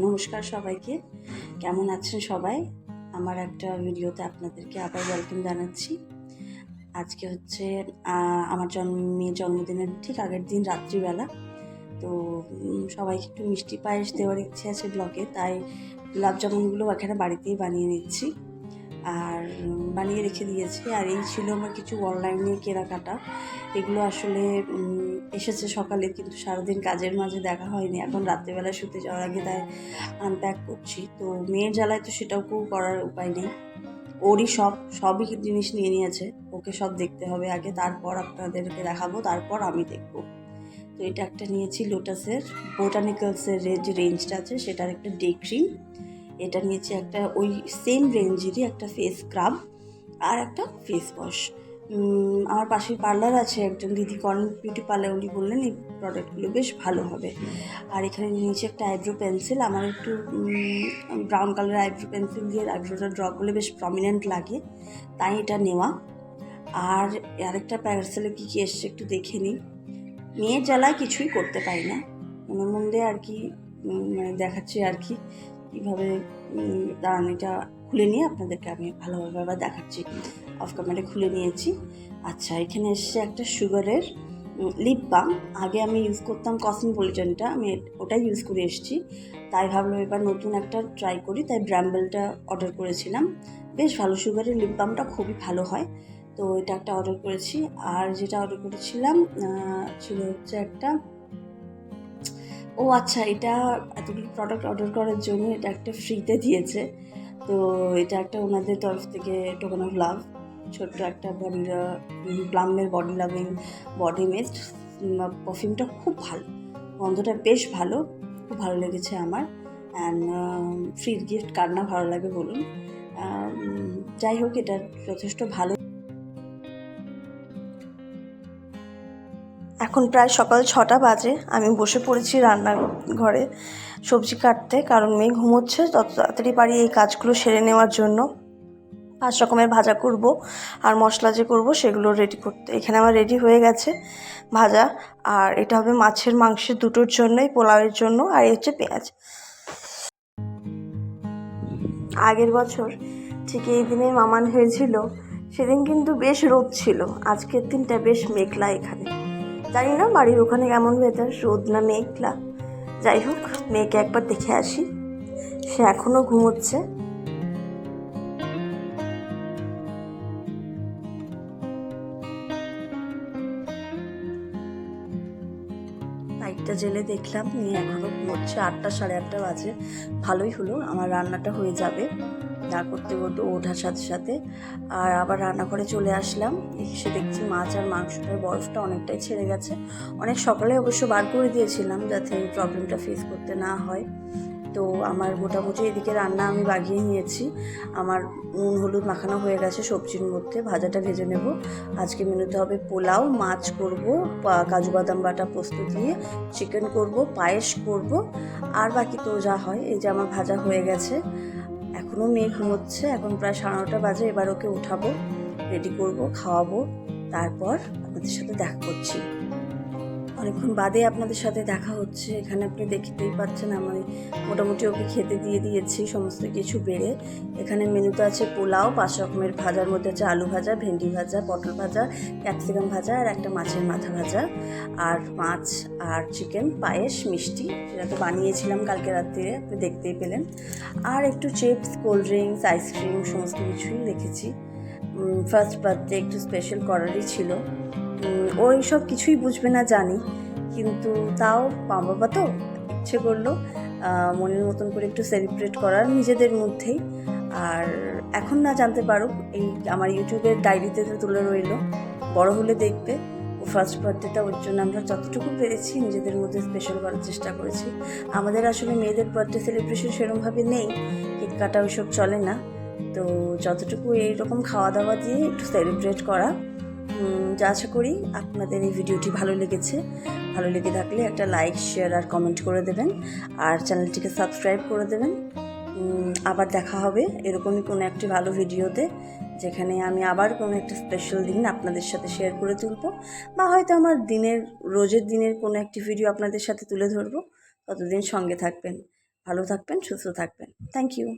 নমস্কার সবাইকে, কেমন আছেন সবাই? আমার একটা ভিডিওতে আপনাদেরকে আবার ওয়েলকাম জানাচ্ছি। আজকে হচ্ছে আমার মেয়ের জন্মদিনের ঠিক আগের দিন রাত্রিবেলা। তো সবাইকে একটু মিষ্টি পায়েস দেওয়ার ইচ্ছে আছে ব্লগে, তাই গোলাপ জামুনগুলো এখানে বাড়িতেই বানিয়ে নিচ্ছি আর বানিয়ে রেখে দিয়েছি। আর এই ছিল আমার কিছু অনলাইনে কেনাকাটা, এগুলো আসলে এসেছে সকালে, কিন্তু সারাদিন কাজের মাঝে দেখা হয়নি। এখন রাত্রেবেলা শুতে যাওয়ার আগে তাই আনপ্যাক করছি। তো মেয়ের জ্বালায় তো সেটাও করার উপায় নেই, ওরই সবই জিনিস নিয়ে নিয়েছে, ওকে সব দেখতে হবে আগে, তারপর আপনাদেরকে দেখাবো, তারপর আমি দেখবো। তো এটা একটা নিয়েছি লোটাসের বোটানিক্যালসের যে রেঞ্জটা আছে সেটার একটা ডে ক্রিম। এটা নিয়েছি একটা ওই সেম রেঞ্জেরই একটা ফেস স্ক্রাব আর একটা ফেস ওয়াশ। আমার পাশের পার্লার আছে একজন দিদি, কর্ন বিউটি পার্লার, উনি বললেন এই প্রোডাক্টগুলো বেশ ভালো হবে। আর এখানে নিয়েছি একটা আইব্রো পেন্সিল, আমার একটু ব্রাউন কালার আইব্রো পেন্সিল দিয়ে আইব্রোটা ড্র করলে বেশ প্রমিনেন্ট লাগে, তাই এটা নেওয়া। আর আরেকটা প্যারাসেলে কী কী এসছে একটু দেখে নিই। মেয়ের জ্বালায় কিছুই করতে পারি না, মনে আর কি দেখাচ্ছি আর কি কীভাবে। দাঁড়ান, এটা খুলে নিয়ে আপনাদেরকে আমি ভালোভাবে আবার দেখাচ্ছি। অফ ক্যামেরা খুলে নিয়েছি। আচ্ছা, এখানে এসছে একটা সুগারের লিপ বাম। আগে আমি ইউজ করতাম কসমোপলিটনটা, আমি ওটাই ইউজ করে এসেছি, তাই ভাবলাম এবার নতুন একটা ট্রাই করি, তাই ব্র্যাম্বেলটা অর্ডার করেছিলাম। বেশ ভালো, সুগারের লিপ বামটা খুবই ভালো হয়, তো এটা একটা অর্ডার করেছি। আর যেটা অর্ডার করেছিলাম ছিল হচ্ছে একটা, ও আচ্ছা, এটা এতগুলো প্রোডাক্ট অর্ডার করার জন্য এটা একটা ফ্রিতে দিয়েছে। তো এটা একটা ওনাদের তরফ থেকে টোকেন অফ লাভ, ছোট্ট একটা প্লামের বডি লাভিং বডি মিস্ট পারফিউমটা খুব ভালো, গন্ধটা বেশ ভালো, খুব ভালো লেগেছে আমার। অ্যান্ড ফ্রি গিফট কার না ভালো লাগে বলুন। যাই হোক, এটা যথেষ্ট ভালো। এখন প্রায় সকাল 6টা বাজে, আমি বসে পড়েছি রান্নার ঘরে সবজি কাটতে, কারণ মেয়ে ঘুমোচ্ছে, তত তাড়াতাড়ি পারি এই কাজগুলো সেরে নেওয়ার জন্য। 5 রকমের ভাজা করব আর মশলা যে করব সেগুলো রেডি করতে। এখানে আমার রেডি হয়ে গেছে ভাজা, আর এটা হবে মাছের মাংসের দুটোর জন্যই, পোলাওয়ের জন্য, আর এই হচ্ছে পেঁয়াজ। আগের বছর ঠিক এই দিনে মামান হয়েছিল, সেদিন কিন্তু বেশ রোদ ছিল, আজকের দিনটা বেশ মেঘলা। এখানে জানি না বাড়ির ওখানে কেমন ওয়েদার, রোদ না মেঘলা। যাই হোক, মেয়েকে একবার দেখে আসি, সে এখনও ঘুমোচ্ছে। লাইটটা জেলে দেখলাম মেয়ে এখনও ঘুমোচ্ছে, 8টা 8:30 বাজে। ভালোই হলো, আমার রান্নাটা হয়ে যাবে যা করতে করতে ওঠার সাথে সাথে। আর আবার রান্নাঘরে চলে আসলাম, এসে দেখছি মাছ আর মাংসটার বরফটা অনেকটাই ছেড়ে গেছে। অনেক সকালে অবশ্য বার করে দিয়েছিলাম যাতে এই প্রবলেমটা ফেস করতে না হয়। তো আমার মোটামুটি এদিকে রান্না আমি বাগিয়ে নিয়েছি, আমার নুন হলুদ মাখানো হয়ে গেছে সবজির মধ্যে, ভাজাটা ভেজে নেব। আজকে মেনুতে হবে পোলাও, মাছ করব, কাজু বাদাম বাটা পোস্ত দিয়ে, চিকেন করব, পায়েস করব, আর বাকি তো যা হয়। এই যে আমার ভাজা হয়ে গেছে, এখনও মেয়ে ঘুমোচ্ছে, এখন প্রায় 9:30 বাজে। এবার ওকে উঠাবো, রেডি করব, খাওয়াবো, তারপর আপনাদের সাথে দেখা করছি। অনেকক্ষণ বাদে আপনাদের সাথে দেখা হচ্ছে। এখানে আপনি দেখতেই পাচ্ছেন আমি মোটামুটি ওকে খেতে দিয়ে দিয়েছি সমস্ত কিছু বেড়ে। এখানে মেনুতে আছে পোলাও, 5 রকমের ভাজার মধ্যে আছে আলু ভাজা, ভেন্ডি ভাজা, পটল ভাজা, ক্যাপসিকাম ভাজা, আর একটা মাছের মাথা ভাজা, আর মাছ আর চিকেন, পায়েস, মিষ্টি, সেটা তো বানিয়েছিলাম কালকে রাত্রিরে, আপনি দেখতেই পেলেন। আর একটু চিপস, কোল্ড ড্রিঙ্কস, আইসক্রিম, সমস্ত কিছুই রেখেছি। ফার্স্ট বার্থডে একটু স্পেশাল করারই ছিল। ওই সব কিছুই বুঝবে না জানি, কিন্তু তাও মা বাবা তো ইচ্ছে করলো মনের মতন করে একটু সেলিব্রেট করার নিজেদের মধ্যেই। আর এখন না জানতে পারুক, এই আমার ইউটিউবের ডায়েরিতে তো তুলে রইল, বড় হলে দেখবে। ও ফার্স্ট বার্থডেটা ওর জন্য আমরা যতটুকু পেরেছি নিজেদের মধ্যে স্পেশাল করার চেষ্টা করেছি। আমাদের আসলে মেয়েদের বার্থডে সেলিব্রেশন সেরকমভাবে নেই, কেক কাটা ওইসব চলে না, তো যতটুকু এইরকম খাওয়া দাওয়া দিয়ে একটু সেলিব্রেট করা। যা আশা করি আপনাদের এই ভিডিওটি ভালো লেগেছে। ভালো লেগে থাকলে একটা লাইক, শেয়ার আর কমেন্ট করে দেবেন, আর চ্যানেলটিকে সাবস্ক্রাইব করে দেবেন। আবার দেখা হবে এরকমই কোনো একটি ভালো ভিডিওতে, যেখানে আমি আবার কোনো একটা স্পেশাল দিন আপনাদের সাথে শেয়ার করে তুলবো, বা হয়তো আমার রোজের দিনের কোনো একটি ভিডিও আপনাদের সাথে তুলে ধরবো। ততদিন সঙ্গে থাকবেন, ভালো থাকবেন, সুস্থ থাকবেন। Thank you.